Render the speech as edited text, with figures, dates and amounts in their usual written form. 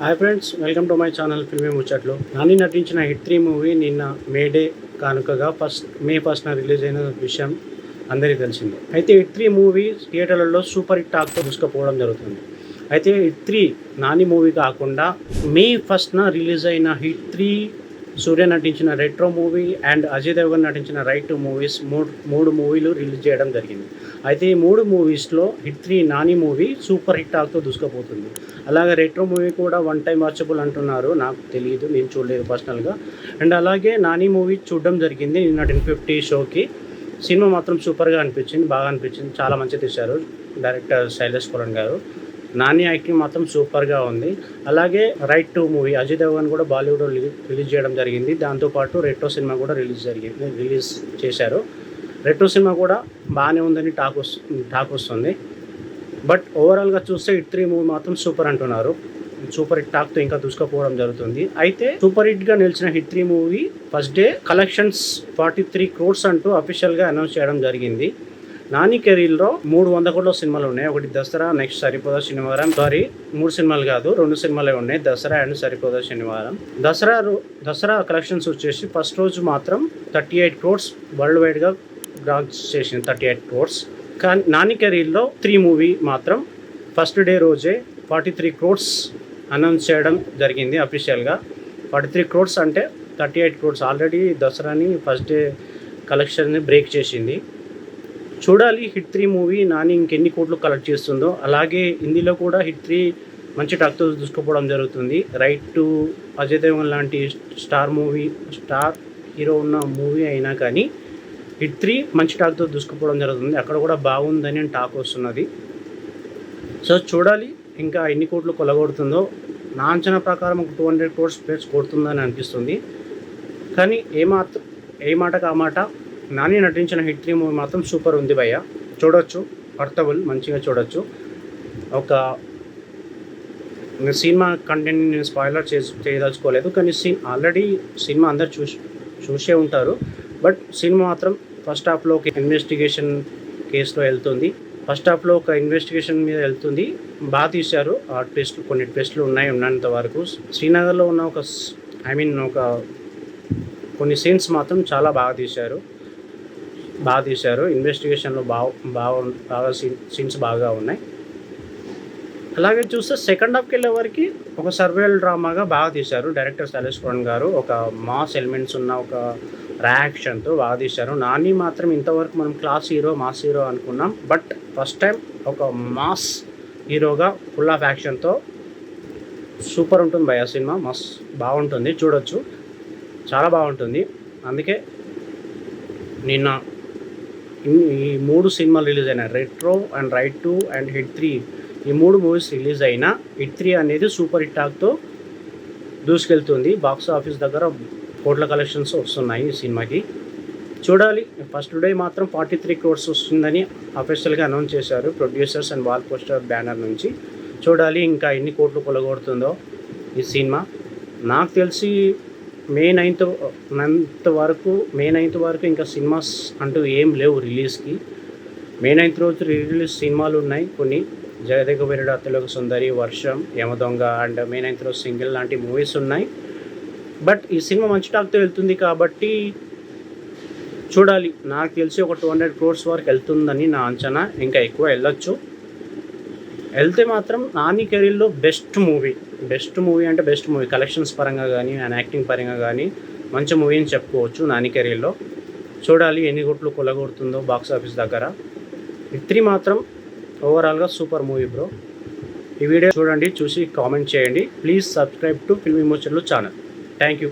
Hi friends, welcome to my channel filmy ముచ్చట్లు. నాని నటించిన hit 3 movie నిన్న మేడే కానుకగా మే 1న రిలీజ్ అయిన విషయం అందరికీ తెలిసిందే. అయితే హిట్ 3 మూవీ థియేటర్లలో సూపర్ హిట్ టాక్తో దూసుకుపోవడం జరుగుతుంది. అయితే హిట్ 3 నాని మూవీ కాకుండా మే 1న రిలీజ్ అయిన హిట్ 3 సూర్య నటించిన రెట్రో మూవీ అండ్ అజయ్ దేవగన్ నటించిన రైట్ టు మూవీస్ మూడు మూవీలు రిలీజ్ చేయడం జరిగింది. అయితే ఈ 3 మూవీస్లో hit 3 Nani movie super hit టాక్తో దూసుకుపోతుంది. అలాగే రెట్రో మూవీ కూడా వన్ టైం వాచబుల్ అంటున్నారు, నాకు తెలియదు, నేను చూడలేదు పర్సనల్గా. అండ్ అలాగే నాని మూవీ చూడడం జరిగింది నిన్న 10:50 షోకి. సినిమా మాత్రం సూపర్గా అనిపించింది, బాగా అనిపించింది, చాలా మంచిగా తీశారు డైరెక్టర్ శైలేష్ కురణ్ గారు. నాని యాక్టింగ్ మాత్రం సూపర్గా ఉంది. అలాగే రైట్ టు మూవీ అజయ్ దేవగన్ కూడా బాలీవుడ్లో రిలీజ్ చేయడం జరిగింది. దాంతోపాటు రెట్రో సినిమా కూడా రిలీజ్ చేశారు. రెట్రో సినిమా కూడా బాగానే ఉందని టాక్ వస్తుంది. బట్ ఓవరాల్గా చూస్తే హిట్ 3 మూవీ మాత్రం సూపర్ అంటున్నారు. సూపర్ హిట్ టాక్తో ఇంకా దూసుకుపోవడం జరుగుతుంది. అయితే సూపర్ హిట్గా నిలిచిన Hit 3 movie first day collections 43 crores అంటూ అఫీషియల్గా అనౌన్స్ చేయడం జరిగింది. నాని కెరీర్లో 300 కోట్ల సినిమాలు ఉన్నాయి. ఒకటి దసరా, నెక్స్ట్ సరిపోదా శనివారం. 3 సినిమాలు కాదు, 2 సినిమాలే ఉన్నాయి, దసరా అండ్ సరిపోదా శనివారం. దసరా కలెక్షన్స్ వచ్చేసి ఫస్ట్ రోజు మాత్రం 38 crores వరల్డ్ వైడ్గా గ్రాస్ చేసింది, 38 crores. కానీ నాని కెరీర్లో 3 మూవీ మాత్రం ఫస్ట్ డే రోజే 43 crores అనౌన్స్ చేయడం జరిగింది అఫీషియల్గా. 43 crores అంటే 38 crores ఆల్రెడీ దసరాని ఫస్ట్ డే కలెక్షన్ని బ్రేక్ చేసింది. చూడాలి హిట్ 3 మూవీ నాని ఇంకెన్ని కోట్లు కలెక్ట్ చేస్తుందో. అలాగే హిందీలో కూడా హిట్ 3 మంచి టాక్తో దూసుకుపోవడం జరుగుతుంది. రైట్ టు అజయ్ దేవగన్ లాంటి స్టార్ హీరో ఉన్న మూవీ అయినా కానీ హిట్ 3 మంచి టాక్తో దూసుకుపోవడం జరుగుతుంది. అక్కడ కూడా బాగుందని టాక్ వస్తున్నది. సో చూడాలి ఇంకా ఎన్ని కోట్లు కొలగొడుతుందో. నా అంచనా ప్రకారం ఒక 200 crores ప్లస్ కొడుతుందని అనిపిస్తుంది. కానీ ఏ మాటకు ఆ మాట నాని నటించిన హిట్ 3 మూవీ మాత్రం సూపర్ ఉంది భయ్య, చూడొచ్చు, వర్తబుల్, మంచిగా చూడొచ్చు. ఒక సినిమా కంటెంట్ నేను స్పాయిలర్ చేయదలుచుకోలేదు, కానీ ఆల్రెడీ సినిమా అందరు చూసే ఉంటారు. బట్ సినిమా మాత్రం ఫస్ట్ హాఫ్లో ఒక ఇన్వెస్టిగేషన్ కేసులో వెళ్తుంది. ఫస్ట్ హాఫ్లో ఒక ఇన్వెస్టిగేషన్ మీద వెళ్తుంది, బాగా తీశారు. ఆ కొన్ని ట్విస్టులు ఉన్నంత వరకు. శ్రీనగర్లో ఉన్న ఒక కొన్ని సీన్స్ మాత్రం చాలా బాగా తీశారు. ఇన్వెస్టిగేషన్లో బాగా సీన్స్ బాగా ఉన్నాయి. అలాగే చూస్తే సెకండ్ హాఫ్కి వెళ్ళే వరకు ఒక సర్వేల్ డ్రామాగా బాగా తీశారు డైరెక్టర్ శైలేష్ కురణ్ గారు. ఒక మాస్ ఎలిమెంట్స్ ఉన్న ఒక రియాక్షన్తో బాగా తీశారు. నాని మాత్రం ఇంతవరకు మనం మాస్ హీరో అనుకున్నాం. బట్ ఫస్ట్ టైం ఒక మాస్ హీరోగా ఫుల్ ఆఫ్ యాక్షన్తో సూపర్ ఉంటుంది భయ. సినిమా మస్త్ బాగుంటుంది, చూడొచ్చు, చాలా బాగుంటుంది. అందుకే నిన్న ఈ 3 సినిమాలు రిలీజ్ అయినాయి, retro and right to and hit 3. ఈ 3 మూవీస్ రిలీజ్ అయినా హిట్ 3 అనేది సూపర్ హిట్ టాక్తో దూసుకెళ్తుంది. బాక్స్ ఆఫీస్ దగ్గర కోట్ల కలెక్షన్స్ వస్తున్నాయి ఈ సినిమాకి. చూడాలి. ఫస్ట్ డే మాత్రం 43 crores వస్తుందని అఫీషియల్గా అనౌన్స్ చేశారు producers and wall poster banner నుంచి. చూడాలి ఇంకా ఎన్ని కోట్లు కొలగొడుతుందో ఈ సినిమా. నాకు తెలిసి మే 9th వరకు ఇంకా సినిమాస్ అంటూ ఏం లేవు రిలీజ్కి. మే 9th రోజు రిలీజ్ సినిమాలు ఉన్నాయి కొన్ని, జగదేక వీరుడు, అతిలోక సుందరి, వర్షం, యమదొంగ అండ్ మే 9th రోజు సింగిల్ లాంటి మూవీస్ ఉన్నాయి. బట్ ఈ సినిమా మంచి టాక్తో వెళ్తుంది కాబట్టి చూడాలి. నాకు తెలిసి ఒక 200 crores వరకు వెళ్తుందని నా అంచనా, ఇంకా ఎక్కువ వెళ్ళొచ్చు. వెళ్తే మాత్రం నాని కెరీర్లో బెస్ట్ మూవీ అంటే బెస్ట్ మూవీ కలెక్షన్స్ పరంగా కానీ అండ్ యాక్టింగ్ పరంగా కానీ మంచి మూవీ అని చెప్పుకోవచ్చు నాని కెరీర్లో. చూడాలి ఎన్ని కోట్లు కొలగొడుతుందో బాక్స్ ఆఫీస్ దగ్గర. హిట్ 3 మాత్రం ఓవరాల్గా సూపర్ మూవీ బ్రో. ఈ వీడియో చూడండి, చూసి కామెంట్ చేయండి. ప్లీజ్ సబ్స్క్రైబ్ టు ఫిల్మీ ముచ్చట్లు ఛానల్. Thank you.